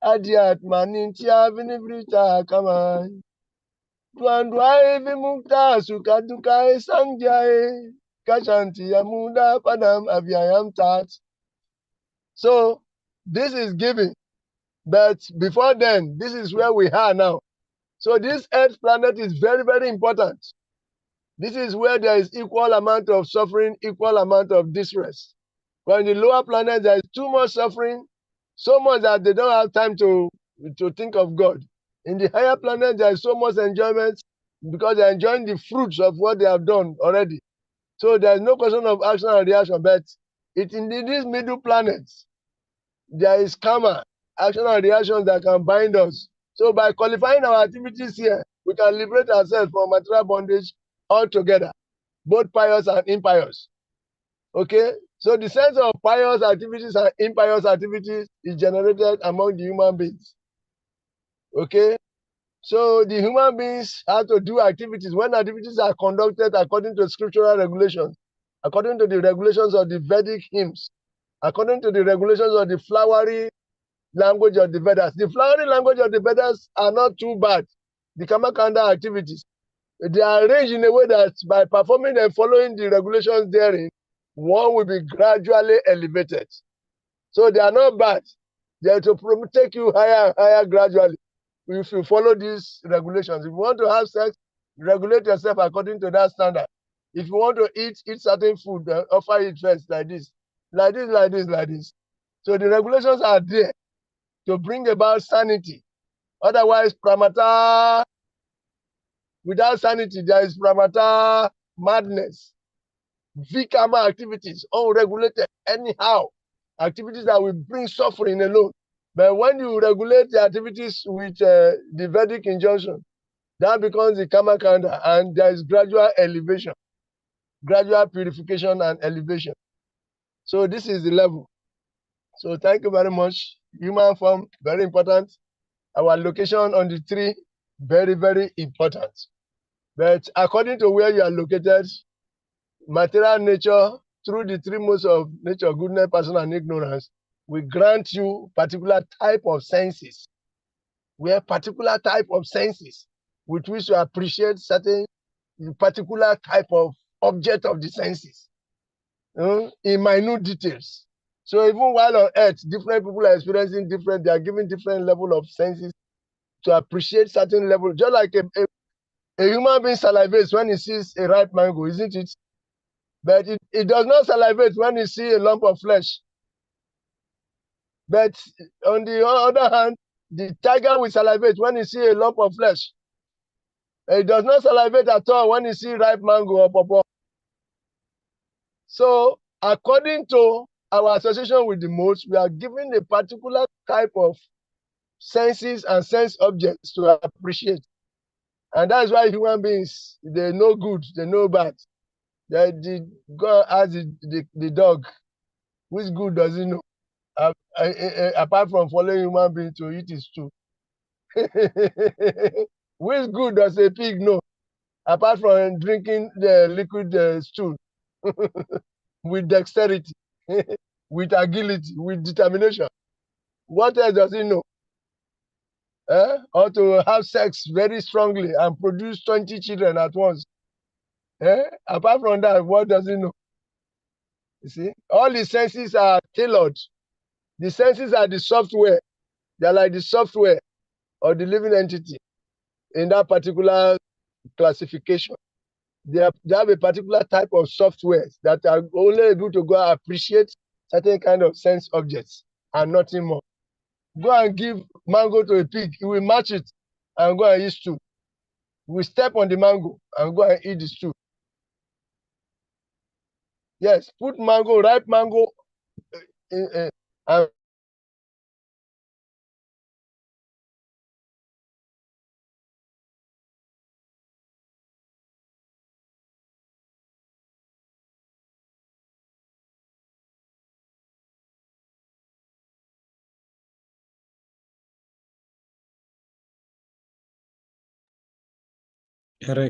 adhyatma nintya vinivrita kama dwandwai vimukta sukadukai sangyai kashanti yamuda padam avyayam tat. So this is given, but before then, this is where we are now. So this Earth planet is very, very important. This is where there is equal amount of suffering, equal amount of distress. But in the lower planet, there is too much suffering, so much that they don't have time to think of God. In the higher planet, there is so much enjoyment because they're enjoying the fruits of what they have done already. So there is no question of action and reaction, but in these middle planets, there is karma, action and reactions that can bind us. So by qualifying our activities here, we can liberate ourselves from material bondage altogether, both pious and impious. Okay? So the sense of pious activities and impious activities is generated among the human beings. Okay? So the human beings have to do activities. When activities are conducted according to scriptural regulations, according to the regulations of the Vedic hymns, according to the regulations of the flowery language of the Vedas. The flowery language of the Vedas are not too bad. The Kamakanda activities. They are arranged in a way that by performing and following the regulations therein, one will be gradually elevated. So they are not bad. They are to take you higher and higher gradually if you follow these regulations. If you want to have sex, regulate yourself according to that standard. If you want to eat certain food, offer it first like this, like this, like this, like this. So the regulations are there to bring about sanity. Otherwise, pramata, without sanity, there is pramata madness. Vikama activities, unregulated, anyhow. Activities that will bring suffering alone. But when you regulate the activities with the Vedic injunction, that becomes the Kama Kanda, and there is gradual elevation, gradual purification and elevation. So this is the level. So thank you very much. Human form, very important. Our location on the tree, very, very important. But according to where you are located, material nature, through the three modes of nature, goodness, passion, and ignorance, we grant you particular type of senses. We have particular type of senses with which you appreciate certain particular type of object of the senses in minute details. So even while on earth, different people are experiencing different, they are given different level of senses to appreciate certain level. Just like a human being salivates when he sees a ripe mango, isn't it? But it does not salivate when he sees a lump of flesh. But on the other hand, the tiger will salivate when he sees a lump of flesh. It does not salivate at all when he sees ripe mango or pawpaw. So according to our association with the modes, we are given a particular type of senses and sense objects to appreciate. And that's why human beings, they know good, they know bad. God asked the dog, which good does he know? Apart from following human beings to eat his stew. Which good does a pig know? Apart from drinking the liquid stew with dexterity, with agility, with determination. What else does he know? Or to have sex very strongly and produce 20 children at once. Apart from that, what does he know? You see, all the senses are tailored. The senses are the software. They're like the software of the living entity in that particular classification. They have a particular type of software that are only able to go and appreciate certain kind of sense objects and nothing more. Go and give mango to a pig, he will match it and go and eat stew. We step on the mango and go and eat the stew. Yes, put mango, ripe mango, Hare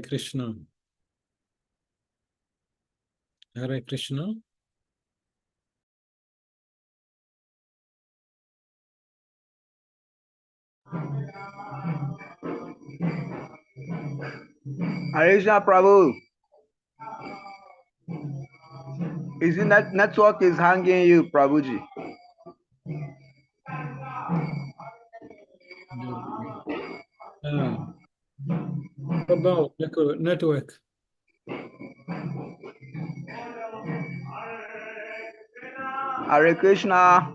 Krishna. Hare Krishna. Hare Krishna, Prabhu. Is it that network is hanging you, Prabhuji? About network. Hare Krishna.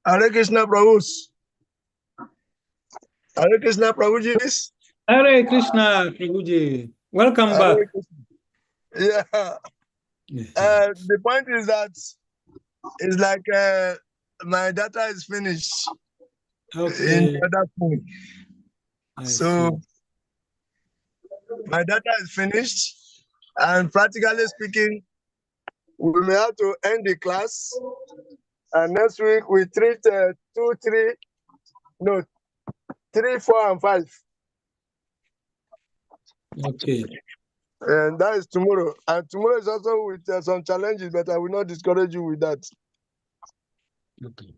Hare Krishna Prabhu. Hare Krishna Prabhuji. Hare Krishna, Prabhuji. Welcome back. Hare Krishna. Yeah. The point is that it's like my data is finished in Okay. the other phone. I So see. my data is finished, and practically speaking, we may have to end the class. And next week we treat 3, 4, and 5. Okay. And that is tomorrow. And tomorrow is also with some challenges, but I will not discourage you with that. Okay.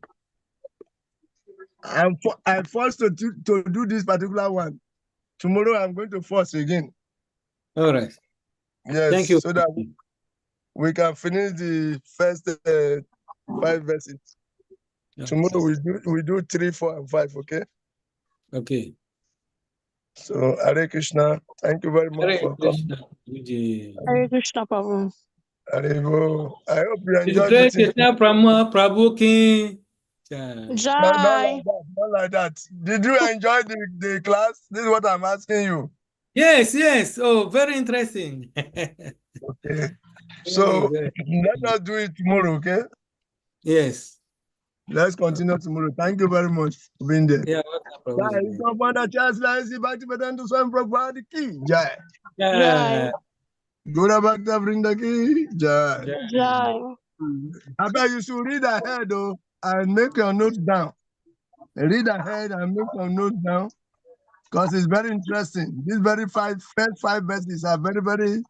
I'm forced to do this particular one. Tomorrow I'm going to force again. All right. Yes, Thank you. so that we can finish the first 5 verses. Okay. Tomorrow we do 3, 4, and 5. Okay. Okay. So Hare Krishna, thank you very much Hare for Krishna, coming. Prabhuji. Hare Krishna, Prabhu. Haribo. I hope you enjoyed Hare it. Krishna, Prabhu Ki. Not Jai. like that. Not like that. Did you enjoy the class? This is what I'm asking you. Yes, yes. Oh, very interesting. Okay. So let us do it tomorrow, okay? Yes. Let's continue tomorrow. Thank you very much for being there. Yeah, welcome, Prabhuji. Jai. Yeah. Gora Bhakta Vrinda ki Jai. Jai. I bet you should read ahead though and make your notes down. Read ahead and make your notes down because it's very interesting. These first 5 verses are very, very,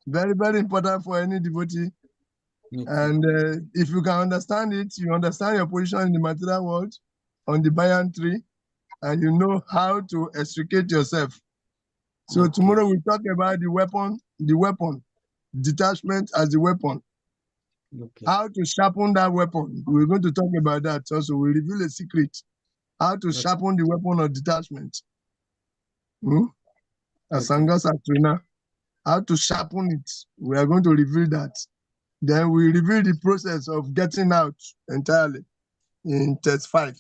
very, very important for any devotee. Okay. And if you can understand it, you understand your position in the material world on the banyan tree, and you know how to extricate yourself. So Okay. tomorrow we talk about the weapon, detachment as the weapon. Okay. How to sharpen that weapon. We're going to talk about that also. We reveal a secret. How to sharpen the weapon of detachment. Asanga Satrina. How to sharpen it. We are going to reveal that. Then we reveal the process of getting out entirely in test 5.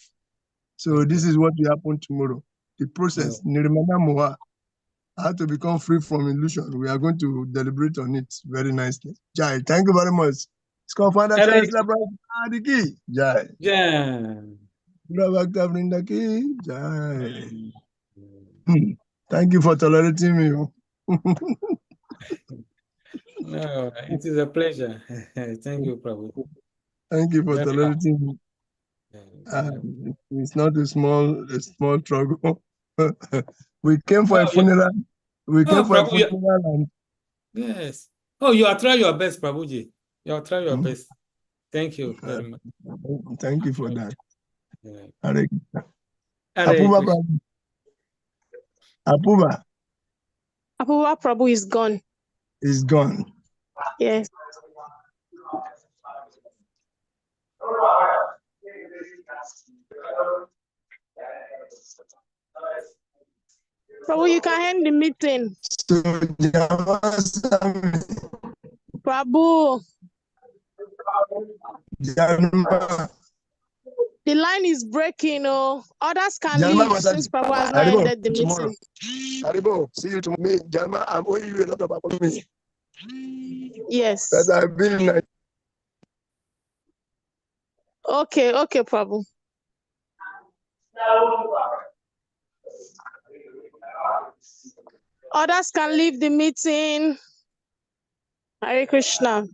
So this is what will happen tomorrow. The process. Nirmana Moha. How to become free from illusion. We are going to deliberate on it very nicely. Jai, thank you very much. It's called Father Hare Chancellor Adiki. Jai. Krishna. Bhakti Jai. Thank you for tolerating me. No, it is a pleasure. Thank you, Prabhu. Thank you for Very tolerating me. It's not a small struggle. We came for a funeral. We came for a Prabhu, funeral and yes. Oh, you are trying your best, Prabhuji. You are trying your best. Thank you very much. Thank you for that. Yeah. Hare Hare Apuba, Krishna. Apuba Apuba Prabhu is gone. is gone. Yes. Prabhu, you can end the meeting. So, Prabhu, Janma, the line is breaking. Oh, others can Janma leave since Prabhu has not Haribo, ended the tomorrow. meeting. Haribo, see you tomorrow. Me, Janma, I'm owing you a lot of apology. Yes. That I've been Okay, Prabhu. Others can leave the meeting. Hare Krishna.